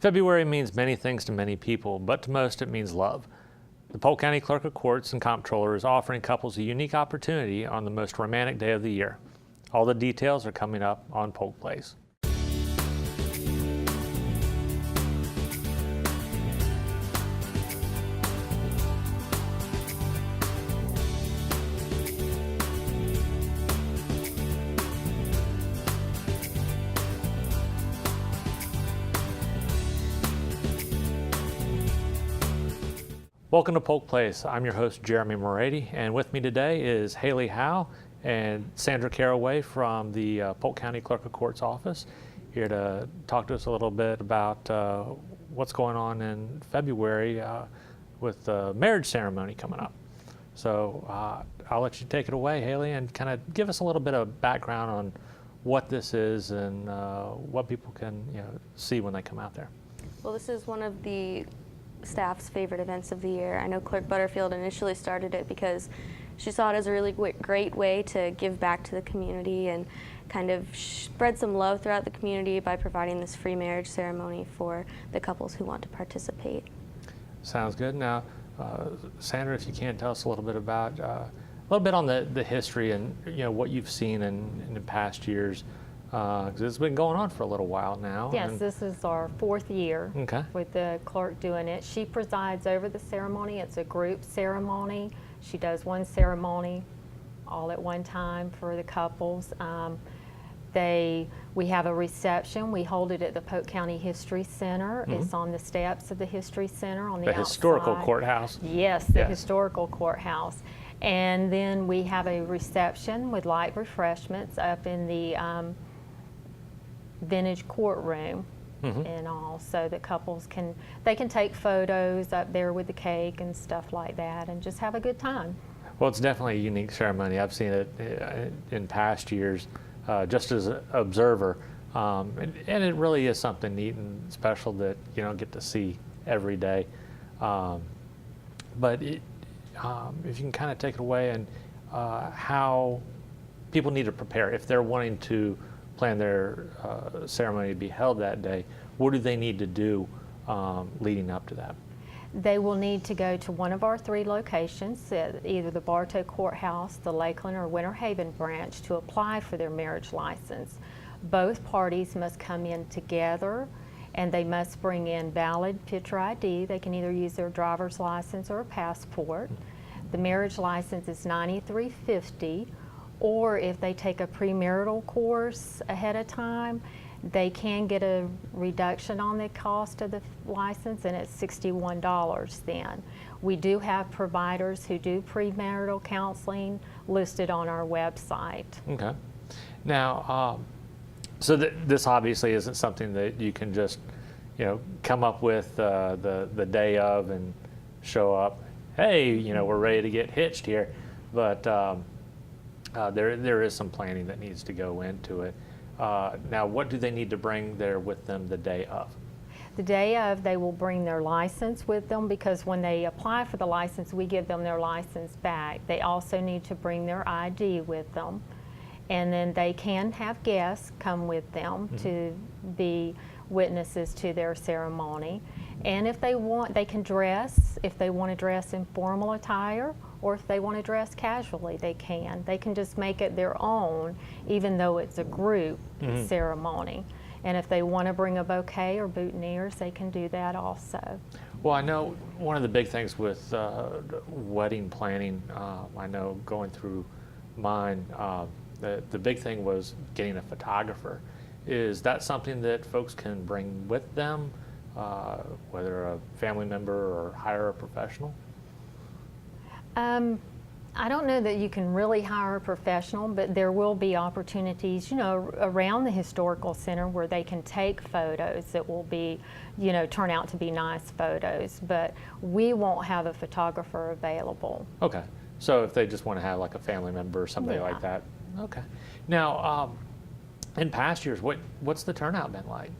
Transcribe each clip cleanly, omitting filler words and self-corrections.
February means many things to many people, but to most it means love. The Polk County Clerk of Courts and Comptroller is offering couples a unique opportunity on the most romantic day of the year. All the details are coming up on Polk Place. Welcome to Polk Place. I'm your host, Jeremy Moretti, and with me today is Haley Howe and Sandra Caraway from the Polk County Clerk of Courts office, here to talk to us a little bit about what's going on in February with the marriage ceremony coming up. So I'll let you take it away, Haley, and kind of give us a little bit of background on what this is and what people can see when they come out there. Well, this is one of the staff's favorite events of the year. I know Clerk Butterfield initially started it because she saw it as a really great way to give back to the community and kind of spread some love throughout the community by providing this free marriage ceremony for the couples who want to participate. Sounds good. Now, Sandra, if you can tell us a little bit about a little bit on the history and what you've seen in the past years. Because it's been going on for a little while now. Yes, this is our 4th year with the clerk doing it. She presides over the ceremony. It's a group ceremony. She does one ceremony all at one time for the couples. We have a reception. We hold it at the Polk County History Center. It's on the steps of the History Center on the outside. Historical courthouse. Yes, the historical courthouse. And then we have a reception with light refreshments up in the vintage courtroom and all, so that couples can take photos up there with the cake and stuff like that and just have a good time. Well, it's definitely a unique ceremony. I've seen it in past years just as an observer, and it really is something neat and special that you don't get to see every day. But if you can kind of take it away and how people need to prepare if they're wanting to plan their ceremony to be held that day, what do they need to do leading up to that? They will need to go to one of our 3 locations, either the Bartow Courthouse, the Lakeland, or Winter Haven branch, to apply for their marriage license. Both parties must come in together, and they must bring in valid picture ID. They can either use their driver's license or a passport. The marriage license is $93.50. Or if they take a premarital course ahead of time, they can get a reduction on the cost of the license, and it's $61 then. We do have providers who do premarital counseling listed on our website. Okay. Now, so this obviously isn't something that you can just, come up with the day of and show up. Hey, we're ready to get hitched here, but there is some planning that needs to go into it. Now, what do they need to bring there with them the day of? The day of, they will bring their license with them, because when they apply for the license, we give them their license back. They also need to bring their ID with them. And then they can have guests come with them to be witnesses to their ceremony. And if they want, they can dress. If they want to dress in formal attire, or if they want to dress casually, they can. They can just make it their own, even though it's a group ceremony. And if they want to bring a bouquet or boutonnieres, they can do that also. Well, I know one of the big things with wedding planning, I know going through mine, the big thing was getting a photographer. Is that something that folks can bring with them, whether a family member or hire a professional? I don't know that you can really hire a professional, but there will be opportunities, around the historical center where they can take photos that will be, turn out to be nice photos, but we won't have a photographer available. Okay. So if they just want to have like a family member or something like that. Okay. Now, in past years, what's the turnout been like?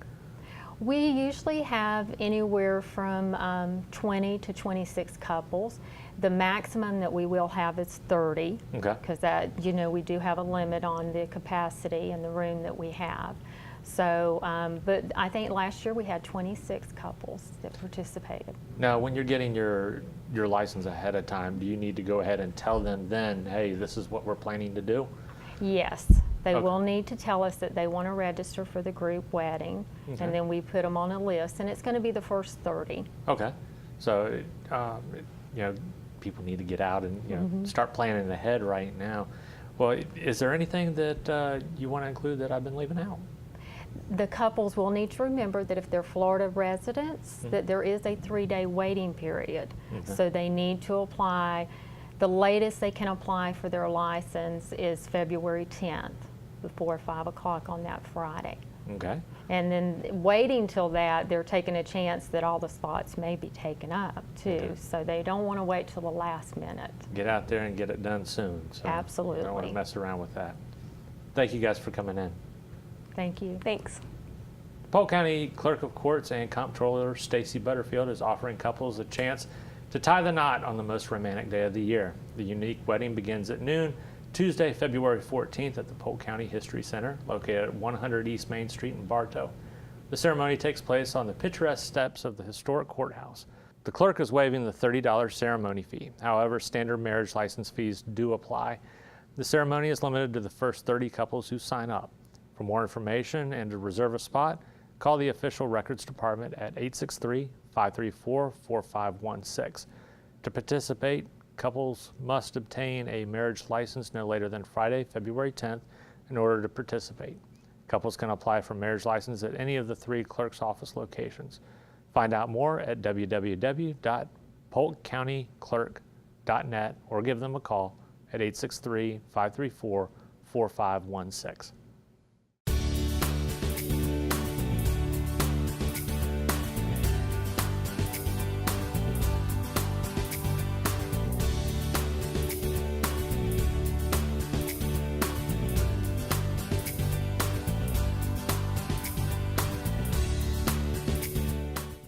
We usually have anywhere from 20 to 26 couples. The maximum that we will have is 30, because that, we do have a limit on the capacity in the room that we have. So, but I think last year we had 26 couples that participated. Now, when you're getting your license ahead of time, do you need to go ahead and tell them then, hey, this is what we're planning to do? Yes, they Okay. will need to tell us that they want to register for the group wedding, Okay. and then we put them on a list, and it's going to be the first 30. Okay. So, you know, people need to get out and, you know, start planning ahead right now. Well, is there anything that you want to include that I've been leaving out? The couples will need to remember that if they're Florida residents, that there is a 3-day waiting period. Okay. So they need to apply. The latest they can apply for their license is February 10th, before 5 o'clock on that Friday. Okay. And then waiting till that, they're taking a chance that all the spots may be taken up too. Okay. So they don't want to wait till the last minute. Get out there and get it done soon. So Absolutely. don't want to mess around with that. Thank you guys for coming in. Thank you. Thanks. Polk County Clerk of Courts and Comptroller Stacy Butterfield is offering couples a chance to tie the knot on the most romantic day of the year. The unique wedding begins at noon, Tuesday, February 14th at the Polk County History Center, located at 100 East Main Street in Bartow. The ceremony takes place on the picturesque steps of the historic courthouse. The clerk is waiving the $30 ceremony fee. However, standard marriage license fees do apply. The ceremony is limited to the first 30 couples who sign up. For more information and to reserve a spot, call the official records department at 863-534-4516. To participate, couples must obtain a marriage license no later than Friday, February 10th in order to participate. Couples can apply for marriage license at any of the 3 clerk's office locations. Find out more at www.polkcountyclerk.net or give them a call at 863-534-4516.